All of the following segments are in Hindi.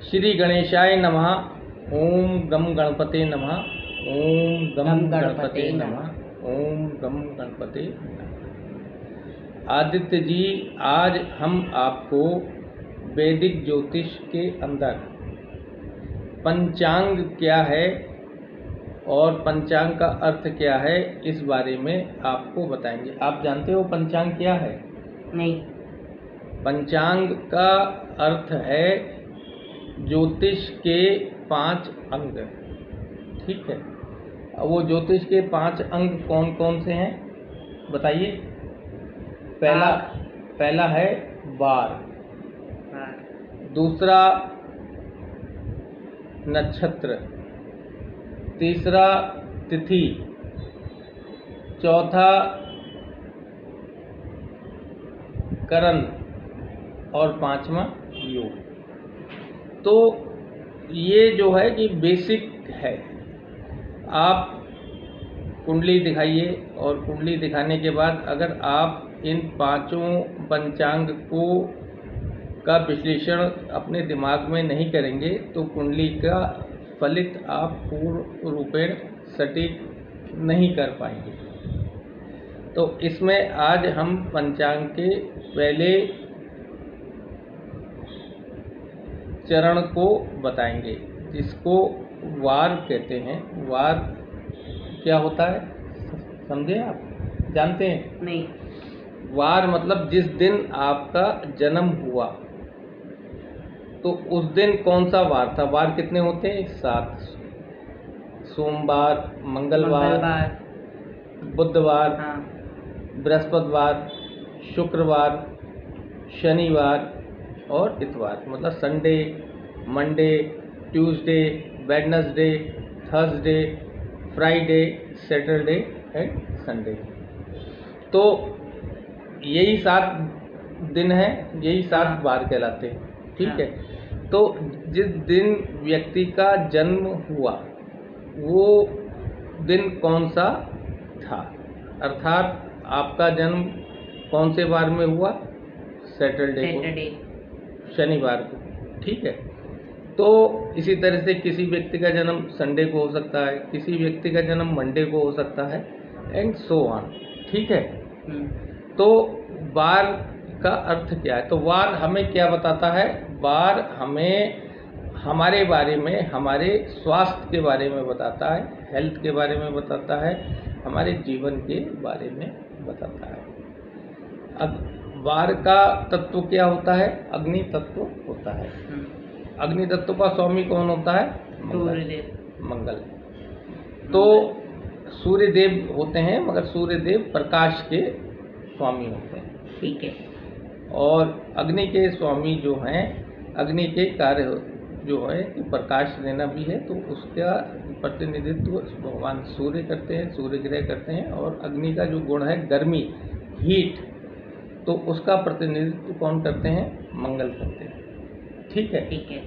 श्री गणेशाय नमः। ओम गम गणपते नमः। ओम गम गणपते नमः। ओम गम गणपते नमः। आदित्य जी, आज हम आपको वैदिक ज्योतिष के अंदर पंचांग क्या है और पंचांग का अर्थ क्या है, इस बारे में आपको बताएंगे। आप जानते हो पंचांग क्या है? नहीं। पंचांग का अर्थ है ज्योतिष के 5 अंग। ठीक है। अब वो ज्योतिष के 5 अंग कौन कौन से हैं बताइए। पहला है वार, दूसरा नक्षत्र, तीसरा तिथि, चौथा करण और 5वां योग। तो ये जो है कि बेसिक है। आप कुंडली दिखाइए और कुंडली दिखाने के बाद अगर आप इन 5 पंचांग का विश्लेषण अपने दिमाग में नहीं करेंगे तो कुंडली का फलित आप पूर्ण रूपेण सटीक नहीं कर पाएंगे। तो इसमें आज हम पंचांग के पहले चरण को बताएंगे, जिसको वार कहते हैं। वार क्या होता है समझे आप? जानते हैं? नहीं। वार मतलब जिस दिन आपका जन्म हुआ, तो उस दिन कौन सा वार था। वार कितने होते हैं? 7। सोमवार, मंगलवार, बुधवार, बृहस्पतिवार, शुक्रवार, शनिवार और इतवार। मतलब Sunday, Monday, Tuesday, Wednesday, Thursday, Friday, Saturday and Sunday. तो यही 7 दिन हैं, यही 7 वार कहलाते हैं। ठीक है। तो जिस दिन व्यक्ति का जन्म हुआ वो दिन कौन सा था, अर्थात आपका जन्म कौन से वार में हुआ? सैटरडे को, शनिवार को। ठीक है। तो इसी तरह से किसी व्यक्ति का जन्म संडे को हो सकता है, किसी व्यक्ति का जन्म मंडे को हो सकता है एंड सो ऑन। ठीक है। तो वार का अर्थ क्या है? तो वार हमें क्या बताता है? वार हमें हमारे बारे में, हमारे स्वास्थ्य के बारे में बताता है, हेल्थ के बारे में बताता है, हमारे जीवन के बारे में बताता है। अब वार का तत्व क्या होता है? अग्नि तत्व होता है। अग्नि तत्व का स्वामी कौन होता है? मंगल। तो सूर्यदेव होते हैं, मगर सूर्यदेव प्रकाश के स्वामी होते हैं। ठीक है। और अग्नि के स्वामी जो हैं, अग्नि के कार्य जो है कि प्रकाश देना भी है, तो उसका प्रतिनिधित्व भगवान सूर्य करते हैं, सूर्य ग्रह करते हैं। और अग्नि का जो गुण है गर्मी, हीट, तो उसका प्रतिनिधित्व कौन करते हैं? मंगल करते हैं। ठीक है। ठीक है।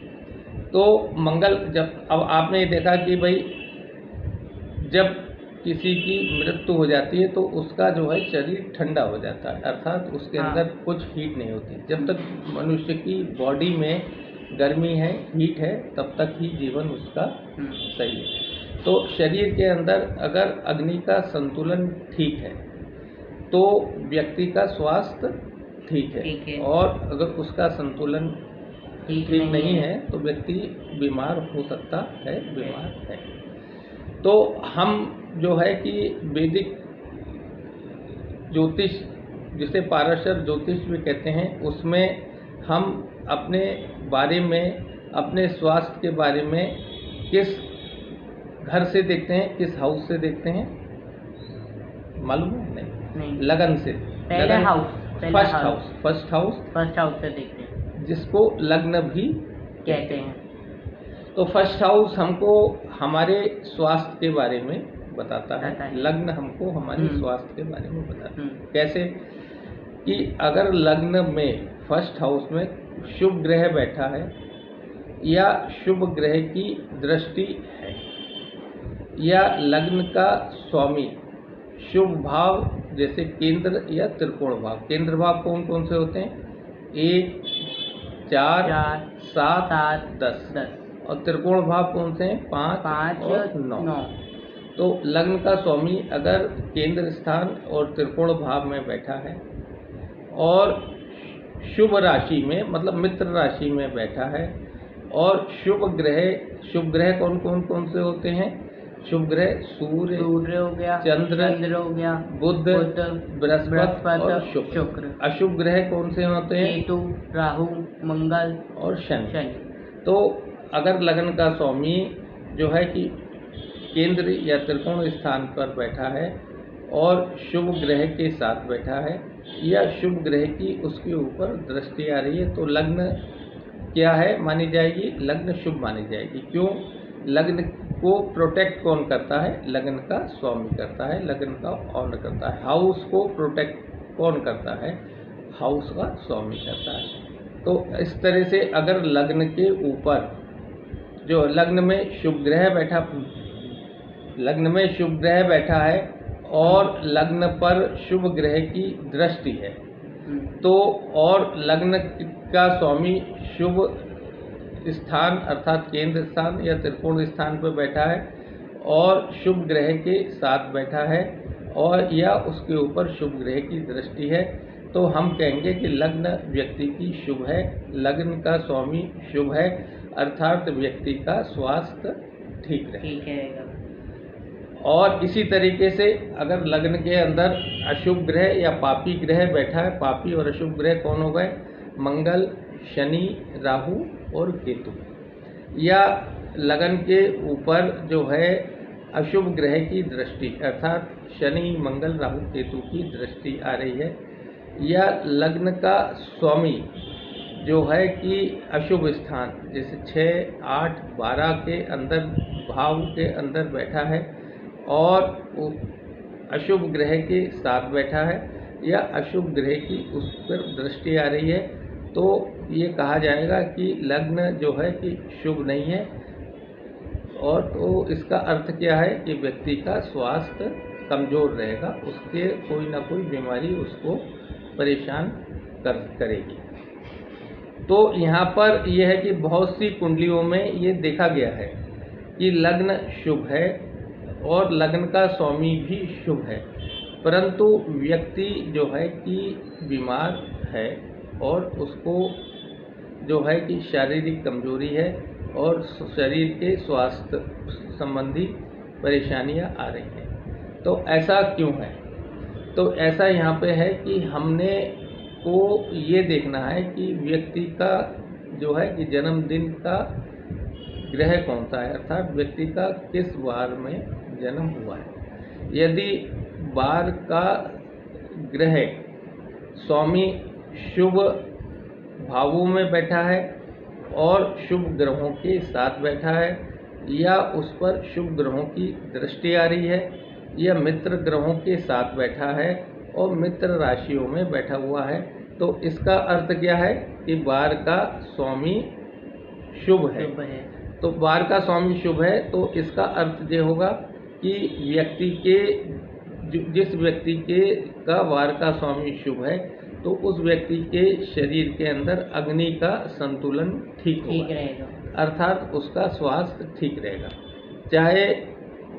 तो मंगल, जब अब आपने देखा कि भाई जब किसी की मृत्यु हो जाती है तो उसका जो है शरीर ठंडा हो जाता है, अर्थात उसके अंदर कुछ हीट नहीं होती। जब तक मनुष्य की बॉडी में गर्मी है, हीट है, तब तक ही जीवन उसका सही है। तो शरीर के अंदर अगर अग्नि का संतुलन ठीक है तो व्यक्ति का स्वास्थ्य ठीक है। और अगर उसका संतुलन ठीक नहीं है तो व्यक्ति बीमार हो सकता है, बीमार है। तो हम जो है कि वैदिक ज्योतिष, जिसे पाराशर ज्योतिष भी कहते हैं, उसमें हम अपने बारे में, अपने स्वास्थ्य के बारे में किस घर से देखते हैं, किस हाउस से देखते हैं मालूम है? नहीं। लगन से। फर्स्ट हाउस से देखते हैं, जिसको लग्न भी कहते हैं। तो फर्स्ट हाउस हमको हमारे स्वास्थ्य के बारे में बताता है, लग्न हमको हमारे स्वास्थ्य के बारे में बताता है। कैसे कि अगर लग्न में फर्स्ट हाउस में शुभ ग्रह बैठा है या शुभ ग्रह की दृष्टि है, या लग्न का स्वामी शुभ भाव जैसे केंद्र या त्रिकोण भाव। केंद्र भाव कौन कौन से होते हैं? 1, 4 4 7 7 10। 10 और त्रिकोण भाव कौन से हैं? 5 5 और 9। 9। तो लग्न का स्वामी अगर केंद्र स्थान और त्रिकोण भाव में बैठा है और शुभ राशि में मतलब मित्र राशि में बैठा है और शुभ ग्रह कौन कौन से होते हैं? शुभ ग्रह सूर्य हो गया, चंद्र हो गया, बुध बृहस्पति और शुक्र। अशुभ ग्रह कौन से होते हैं? केतु, राहु, मंगल और शनि। शनि। तो अगर लग्न का स्वामी जो है कि केंद्र या त्रिकोण स्थान पर बैठा है और शुभ ग्रह के साथ बैठा है या शुभ ग्रह की उसके ऊपर दृष्टि आ रही है तो लग्न क्या है मानी जाएगी? लग्न शुभ मानी जाएगी। क्यों? लग्न को प्रोटेक्ट कौन करता है? लग्न का स्वामी करता है, लग्न का ऑनर करता है। हाउस को प्रोटेक्ट कौन करता है? हाउस का स्वामी करता है। तो इस तरह से अगर लग्न के ऊपर जो लग्न में शुभ ग्रह बैठा है और लग्न पर शुभ ग्रह की दृष्टि है तो और लग्न का स्वामी शुभ स्थान अर्थात केंद्र स्थान या त्रिकोण स्थान पर बैठा है और शुभ ग्रह के साथ बैठा है और या उसके ऊपर शुभ ग्रह की दृष्टि है तो हम कहेंगे कि लग्न व्यक्ति की शुभ है, लग्न का स्वामी शुभ है अर्थात व्यक्ति का स्वास्थ्य ठीक रहेगा। और इसी तरीके से अगर लग्न के अंदर अशुभ ग्रह या पापी ग्रह बैठा है, पापी और अशुभ ग्रह कौन हो गए? मंगल, शनि, राहु और केतु। या लग्न के ऊपर जो है अशुभ ग्रह की दृष्टि अर्थात शनि, मंगल, राहु, केतु की दृष्टि आ रही है या लग्न का स्वामी जो है कि अशुभ स्थान जैसे 6, 8, 12 के अंदर भाव के अंदर बैठा है और अशुभ ग्रह के साथ बैठा है या अशुभ ग्रह की उस पर दृष्टि आ रही है तो ये कहा जाएगा कि लग्न जो है कि शुभ नहीं है। और तो इसका अर्थ क्या है कि व्यक्ति का स्वास्थ्य कमज़ोर रहेगा, उसके कोई ना कोई बीमारी उसको परेशान करेगी। तो यहाँ पर यह है कि बहुत सी कुंडलियों में ये देखा गया है कि लग्न शुभ है और लग्न का स्वामी भी शुभ है परंतु व्यक्ति जो है कि बीमार है और उसको जो है कि शारीरिक कमजोरी है और शरीर के स्वास्थ्य संबंधी परेशानियां आ रही हैं। तो ऐसा क्यों है? तो ऐसा यहाँ पे है कि हमने को ये देखना है कि व्यक्ति का जो है कि जन्मदिन का ग्रह कौन सा है अर्थात व्यक्ति का किस वार में जन्म हुआ है। यदि वार का ग्रह स्वामी शुभ भावों में बैठा है और शुभ ग्रहों के साथ बैठा है या उस पर शुभ ग्रहों की दृष्टि आ रही है या मित्र ग्रहों के साथ बैठा है और मित्र राशियों में बैठा हुआ है तो इसका अर्थ क्या है कि वार का स्वामी शुभ है। तो वार का स्वामी शुभ है तो इसका अर्थ ये होगा कि व्यक्ति के जिस व्यक्ति के का वार का स्वामी शुभ है तो उस व्यक्ति के शरीर के अंदर अग्नि का संतुलन ठीक रहेगा अर्थात उसका स्वास्थ्य ठीक रहेगा, चाहे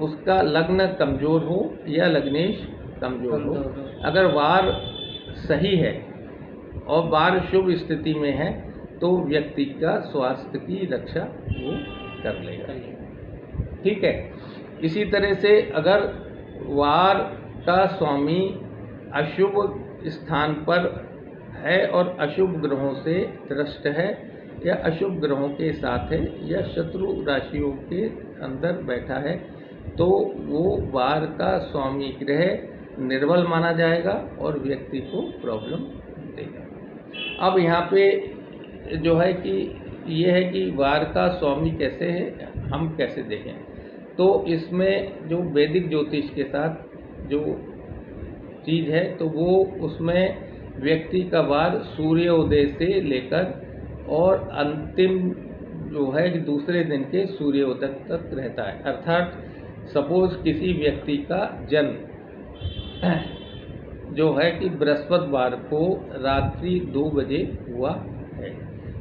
उसका लग्न कमजोर हो या लग्नेश कमजोर हो। अगर वार सही है और वार शुभ स्थिति में है तो व्यक्ति का स्वास्थ्य की रक्षा वो कर लेगा। ठीक है। इसी तरह से अगर वार का स्वामी अशुभ स्थान पर है और अशुभ ग्रहों से त्रस्त है या अशुभ ग्रहों के साथ है या शत्रु राशियों के अंदर बैठा है तो वो वार का स्वामी ग्रह निर्बल माना जाएगा और व्यक्ति को प्रॉब्लम देगा। अब यहाँ पे जो है कि ये है कि वार का स्वामी कैसे है, हम कैसे देखें। तो इसमें जो वैदिक ज्योतिष के साथ जो चीज़ है तो वो उसमें व्यक्ति का वार सूर्योदय से लेकर और अंतिम जो है कि दूसरे दिन के सूर्योदय तक रहता है। अर्थात सपोज किसी व्यक्ति का जन्म जो है कि बृहस्पतिवार को रात्रि 2 बजे हुआ है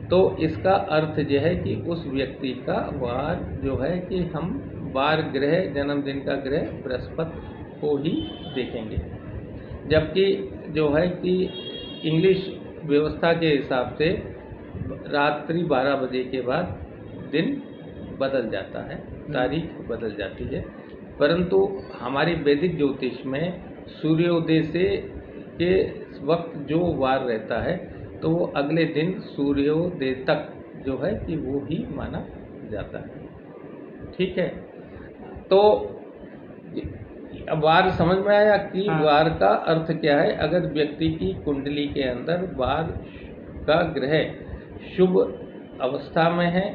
तो इसका अर्थ यह है कि उस व्यक्ति का वार जो है कि हम वार ग्रह जन्मदिन का ग्रह बृहस्पति को ही देखेंगे, जबकि जो है कि इंग्लिश व्यवस्था के हिसाब से रात्रि 12 बजे के बाद दिन बदल जाता है, तारीख बदल जाती है। परंतु हमारी वैदिक ज्योतिष में सूर्योदय से के वक्त जो वार रहता है तो वो अगले दिन सूर्योदय तक जो है कि वो ही माना जाता है। ठीक है, तो अब वार समझ में आया कि हाँ। वार का अर्थ क्या है। अगर व्यक्ति की कुंडली के अंदर वार का ग्रह शुभ अवस्था में है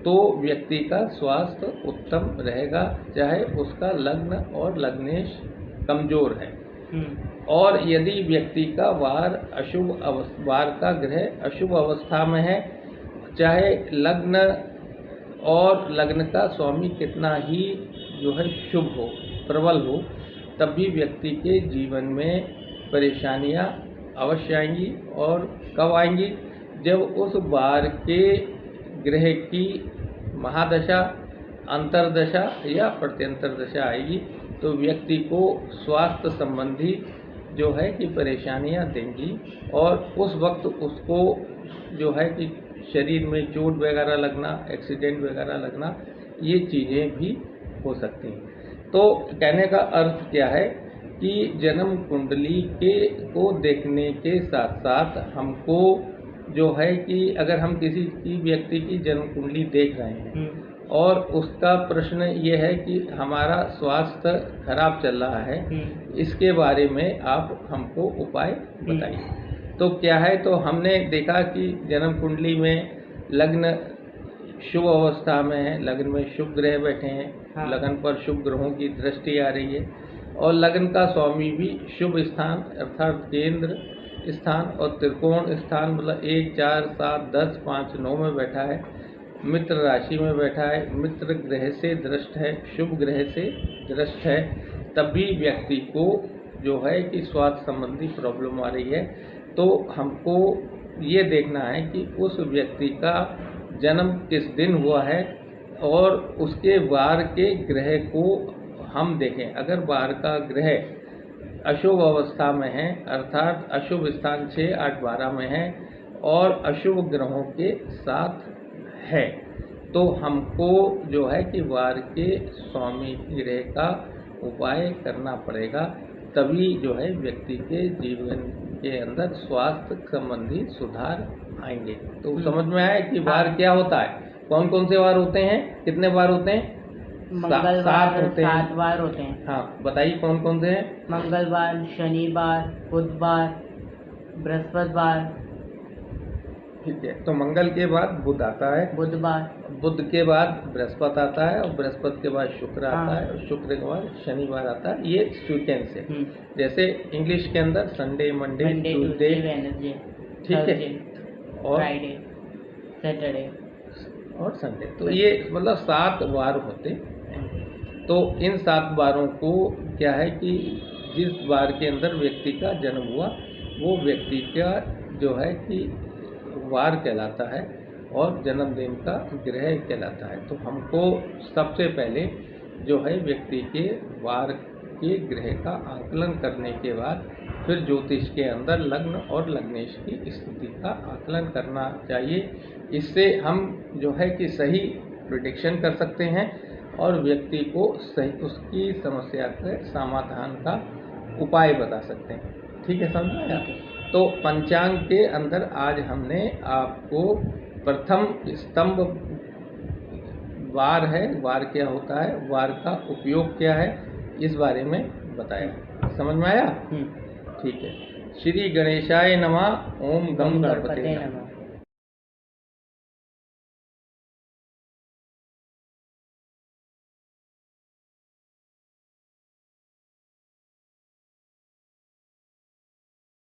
तो व्यक्ति का स्वास्थ्य उत्तम रहेगा, चाहे उसका लग्न और लग्नेश कमजोर है। और यदि व्यक्ति का वार वार का ग्रह अशुभ अवस्था में है, चाहे लग्न और लग्न का स्वामी कितना ही जो है शुभ हो, प्रबल हो, तब भी व्यक्ति के जीवन में परेशानियां अवश्य आएंगी। और कब आएंगी? जब उस वार के ग्रह की महादशा, अंतरदशा या प्रत्यंतर दशा आएगी तो व्यक्ति को स्वास्थ्य संबंधी जो है कि परेशानियां देंगी और उस वक्त उसको जो है कि शरीर में चोट वगैरह लगना, एक्सीडेंट वगैरह लगना, ये चीज़ें भी हो सकती हैं। तो कहने का अर्थ क्या है कि जन्म कुंडली को देखने के साथ साथ हमको जो है कि अगर हम किसी की व्यक्ति की जन्म कुंडली देख रहे हैं और उसका प्रश्न ये है कि हमारा स्वास्थ्य खराब चल रहा है, इसके बारे में आप हमको उपाय बताइए। तो क्या है, तो हमने देखा कि जन्म कुंडली में लग्न शुभ अवस्था में है, लग्न में शुभ ग्रह बैठे हैं, हाँ। लग्न पर शुभ ग्रहों की दृष्टि आ रही है और लग्न का स्वामी भी शुभ स्थान अर्थात केंद्र स्थान और त्रिकोण स्थान मतलब 1, 4, 7, 10, 5, 9 में बैठा है, मित्र राशि में बैठा है, मित्र ग्रह से दृष्ट है, शुभ ग्रह से दृष्ट है, तब भी व्यक्ति को जो है कि स्वास्थ्य संबंधी प्रॉब्लम आ रही है। तो हमको ये देखना है कि उस व्यक्ति का जन्म किस दिन हुआ है और उसके वार के ग्रह को हम देखें। अगर वार का ग्रह अशुभ अवस्था में है अर्थात अशुभ स्थान 6, 8, 12 में है और अशुभ ग्रहों के साथ है तो हमको जो है कि वार के स्वामी ग्रह का उपाय करना पड़ेगा, तभी जो है व्यक्ति के जीवन के अंदर स्वास्थ्य संबंधी सुधार आएंगे। तो समझ में आया कि वार क्या होता है, कौन कौन से वार होते हैं, कितने वार होते हैं? मंगलवार 7 होते हैं। 7 वार होते हैं। हाँ, बताइए कौन कौन से हैं? मंगलवार, शनिवार, बुधवार, बृहस्पतिवार। ठीक है, तो मंगल के बाद बुध आता है, बुधवार, बुध के बाद बृहस्पति आता है और बृहस्पति के बाद शुक्र आता हाँ। है और शुक्र के बाद शनिवार आता है। ये सीक्वेंस है। जैसे इंग्लिश के अंदर Sunday, Monday, Monday, Tuesday, Wednesday, ठीक है, और फ्राइडे, सैटरडे और संडे। तो ये मतलब 7 वार होते हैं। तो इन 7 वारों को क्या है कि जिस वार के अंदर व्यक्ति का जन्म हुआ वो व्यक्ति का जो है कि वार कहलाता है और जन्मदिन का ग्रह कहलाता है। तो हमको सबसे पहले जो है व्यक्ति के वार के ग्रह का आकलन करने के बाद फिर ज्योतिष के अंदर लग्न और लग्नेश की स्थिति का आकलन करना चाहिए। इससे हम जो है कि सही प्रिडिक्शन कर सकते हैं और व्यक्ति को सही उसकी समस्या के समाधान का उपाय बता सकते हैं। ठीक है, समझ में आया? तो पंचांग के अंदर आज हमने आपको प्रथम स्तंभ वार है, वार क्या होता है, वार का उपयोग क्या है, इस बारे में बताया। समझ में आया? ठीक है। श्री गणेशाय नमः। ओम गम गणपते नमः।